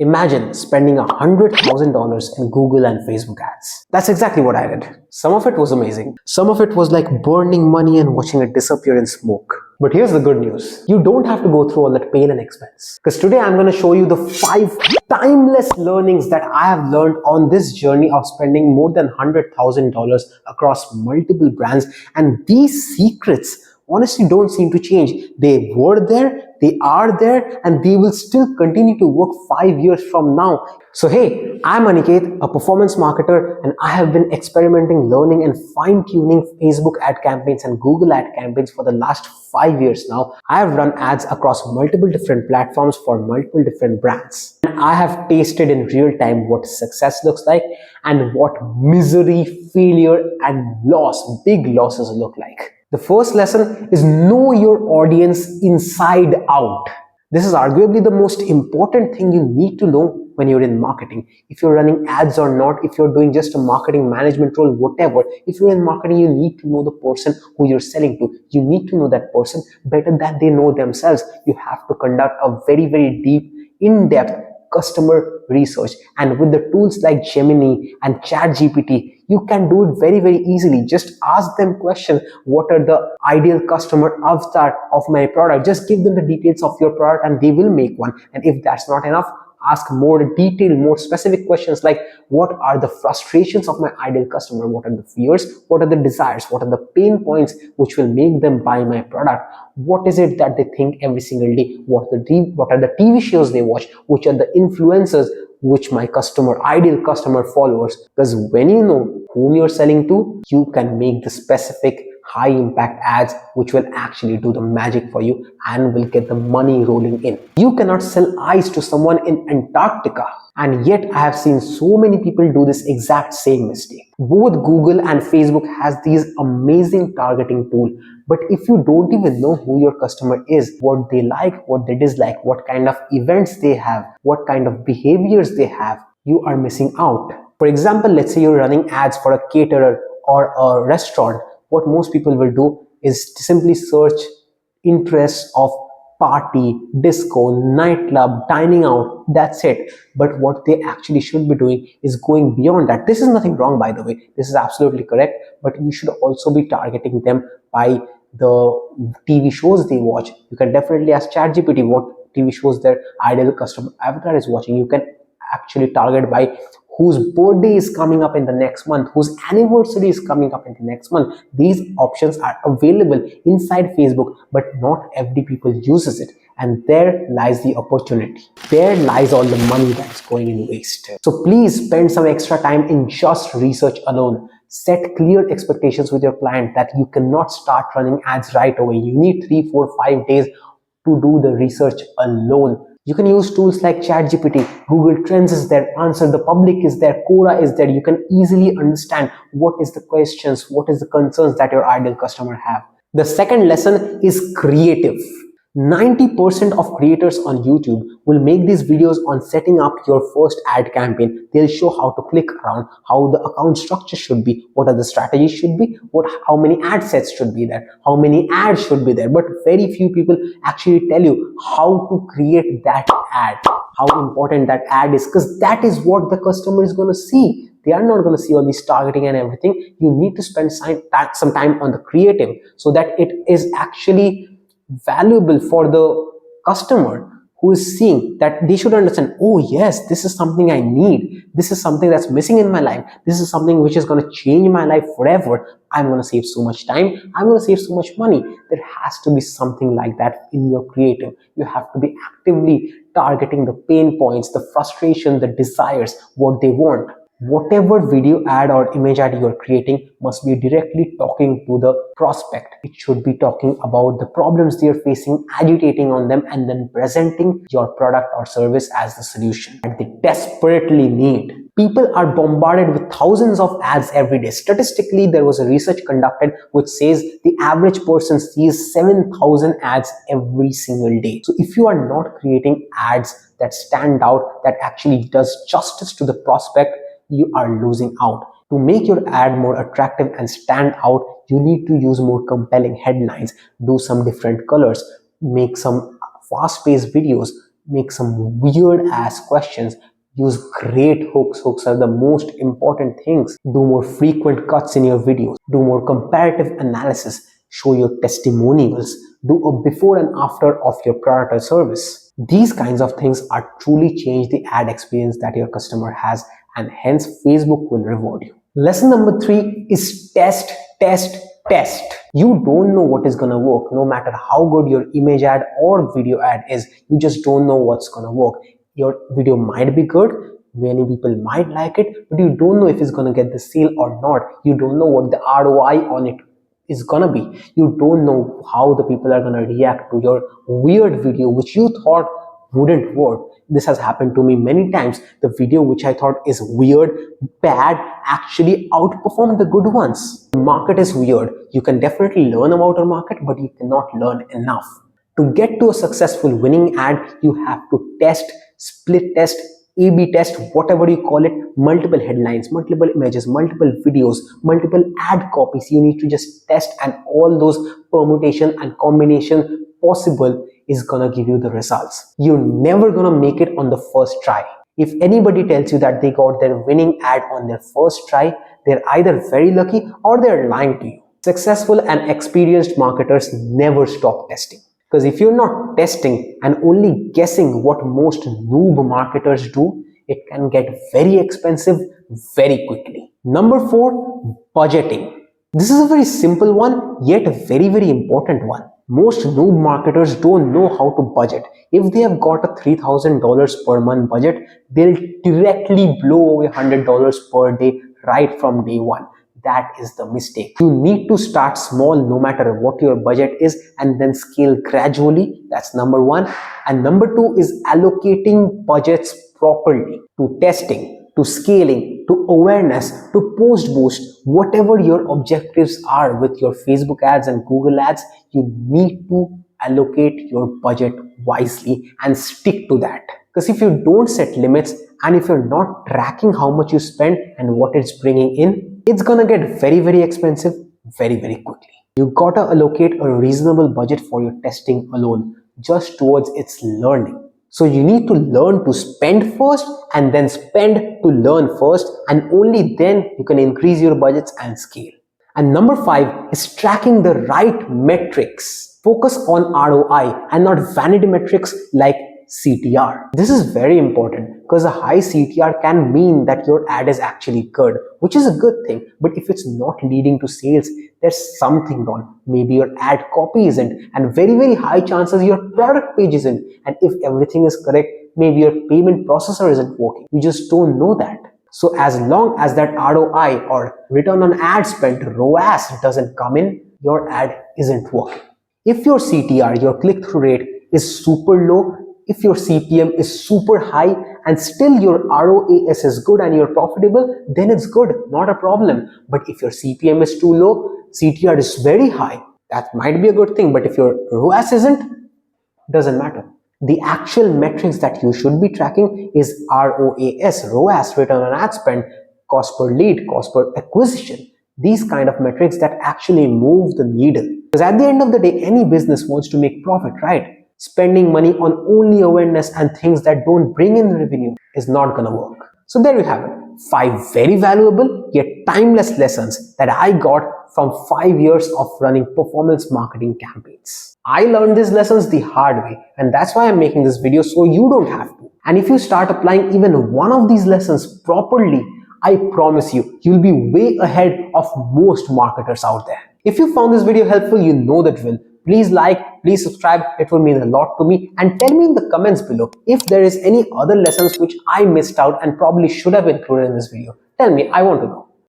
Imagine spending $100,000 in Google and Facebook ads. That's exactly what I did. Some of it was amazing. Some of it was like burning money and watching it disappear in smoke. But here's the good news. You don't have to go through all that pain and expense. Because today I'm going to show you the 5 timeless learnings that I have learned on this journey of spending more than $100,000 across multiple brands. And these secrets honestly don't seem to change. They were there, they are there, and they will still continue to work 5 years from now. So hey, I'm Aniket, a performance marketer, and I have been experimenting, learning, and fine-tuning Facebook ad campaigns and Google ad campaigns for the last 5 years now. I have run ads across multiple different platforms for multiple different brands. And I have tasted in real time what success looks like and what misery, failure, and loss, big losses look like. The first lesson is know your audience inside out. This is arguably the most important thing you need to know when you're in marketing. If you're running ads or not, if you're doing just a marketing management role, whatever, if you're in marketing, you need to know the person who you're selling to. You need to know that person better than they know themselves. You have to conduct a very, very deep, in-depth customer research, and with the tools like Gemini and ChatGPT, you can do it very, very easily. Just ask them question, what are the ideal customer avatar of my product? Just give them the details of your product and they will make one. And if that's not enough, ask more detailed, more specific questions like, what are the frustrations of my ideal customer? What are the fears? What are the desires? What are the pain points which will make them buy my product? What is it that they think every single day? What are the TV shows they watch? Which are the influencers which my ideal customer follows? Because when you know whom you're selling to, you can make the specific high impact ads which will actually do the magic for you and will get the money rolling in. You cannot sell ice to someone in Antarctica. And yet I have seen so many people do this exact same mistake. Both Google and Facebook has these amazing targeting tool. But if you don't even know who your customer is, what they like, what they dislike, what kind of events they have, what kind of behaviors they have, you are missing out. For example, let's say you're running ads for a caterer or a restaurant. What most people will do is simply search interests of party, disco, nightclub, dining out. That's it. But what they actually should be doing is going beyond that. This is nothing wrong, by the way. This is absolutely correct. But you should also be targeting them by the TV shows they watch. You can definitely ask ChatGPT what TV shows their ideal customer avatar is watching. You can actually target by whose birthday is coming up in the next month, whose anniversary is coming up in the next month. These options are available inside Facebook, but not every people uses it. And there lies the opportunity. There lies all the money that's going in waste. So please spend some extra time in just research alone. Set clear expectations with your client that you cannot start running ads right away. You need 3, 4, 5 days to do the research alone. You can use tools like ChatGPT, Google Trends is there, Answer the Public is there, Quora is there. You can easily understand what is the questions, what is the concerns that your ideal customer have. The second lesson is creative. 90% of creators on YouTube will make these videos on setting up your first ad campaign. They'll show how to click around, how the account structure should be, what are the strategies should be, how many ad sets should be there, how many ads should be there. But very few people actually tell you how to create that ad, how important that ad is, because that is what the customer is going to see. They are not going to see all this targeting and everything. You need to spend some time on the creative so that it is actually valuable for the customer who is seeing that. They should understand, oh yes, this is something I need. This is something that's missing in my life. This is something which is going to change my life forever. I'm going to save so much time. I'm going to save so much money. There has to be something like that in your creative. You have to be actively targeting the pain points, the frustration, the desires, what they want. Whatever video ad or image ad you are creating must be directly talking to the prospect. It should be talking about the problems they are facing, agitating on them, and then presenting your product or service as the solution that they desperately need. People are bombarded with thousands of ads every day. Statistically, there was a research conducted which says the average person sees 7,000 ads every single day. So if you are not creating ads that stand out, that actually does justice to the prospect, you are losing out. To make your ad more attractive and stand out, you need to use more compelling headlines, do some different colors, make some fast-paced videos, make some weird ass questions, use great hooks. Hooks are the most important things. Do more frequent cuts in your videos, do more comparative analysis, show your testimonials, do a before and after of your product or service. These kinds of things are truly change the ad experience that your customer has, and hence Facebook will reward you. Lesson number 3 is test, test, test. You don't know what is gonna work. No matter how good your image ad or video ad is, you just don't know what's gonna work. Your video might be good, many people might like it, but you don't know if it's gonna get the sale or not. You don't know what the ROI on it is gonna be. You don't know how the people are gonna react to your weird video which you thought wouldn't work. This has happened to me many times. The video which I thought is weird, bad, actually outperformed the good ones. The market is weird. You can definitely learn about a market, but you cannot learn enough. To get to a successful winning ad, you have to test, split test, A/B test, whatever you call it, multiple headlines, multiple images, multiple videos, multiple ad copies. You need to just test, and all those permutation and combination possible is gonna give you the results. You're never gonna make it on the first try. If anybody tells you that they got their winning ad on their first try, they're either very lucky or they're lying to you. Successful and experienced marketers never stop testing. Because if you're not testing and only guessing what most noob marketers do, it can get very expensive very quickly. Number 4, budgeting. This is a very simple one, yet a very, very important one. Most noob marketers don't know how to budget. If they have got a $3,000 per month budget, they'll directly blow away $100 per day right from day one. That is the mistake. You need to start small no matter what your budget is, and then scale gradually. That's number 1. And number 2 is allocating budgets properly to testing, to scaling, to awareness, to post boost. Whatever your objectives are with your Facebook ads and Google ads, you need to allocate your budget wisely and stick to that. Because if you don't set limits, and if you're not tracking how much you spend and what it's bringing in, it's gonna get very, very expensive very, very quickly. You gotta allocate a reasonable budget for your testing alone, just towards its learning. So you need to learn to spend first, and then spend to learn first, and only then you can increase your budgets and scale. And number 5 is tracking the right metrics. Focus on ROI and not vanity metrics like CTR. This is very important because a high CTR can mean that your ad is actually good, which is a good thing. But if it's not leading to sales, there's something wrong. Maybe your ad copy isn't, and very, very high chances your product page isn't. And if everything is correct, maybe your payment processor isn't working. You just don't know that. So as long as that ROI or return on ad spend, ROAS, doesn't come in, your ad isn't working. If your CTR, your click-through rate, is super low, if your CPM is super high, and still your ROAS is good and you're profitable, then it's good, not a problem. But if your CPM is too low, CTR is very high, that might be a good thing. But if your ROAS isn't, doesn't matter. The actual metrics that you should be tracking is ROAS, return on ad spend, cost per lead, cost per acquisition. These kind of metrics that actually move the needle. Because at the end of the day, any business wants to make profit, right? Spending money on only awareness and things that don't bring in revenue is not gonna work. So there you have it. 5 very valuable yet timeless lessons that I got from 5 years of running performance marketing campaigns. I learned these lessons the hard way, and that's why I'm making this video, so you don't have to. And if you start applying even one of these lessons properly, I promise you, you'll be way ahead of most marketers out there. If you found this video helpful, you know the drill. Please like, please subscribe, it will mean a lot to me, and tell me in the comments below if there is any other lessons which I missed out and probably should have included in this video. Tell me, I want to know.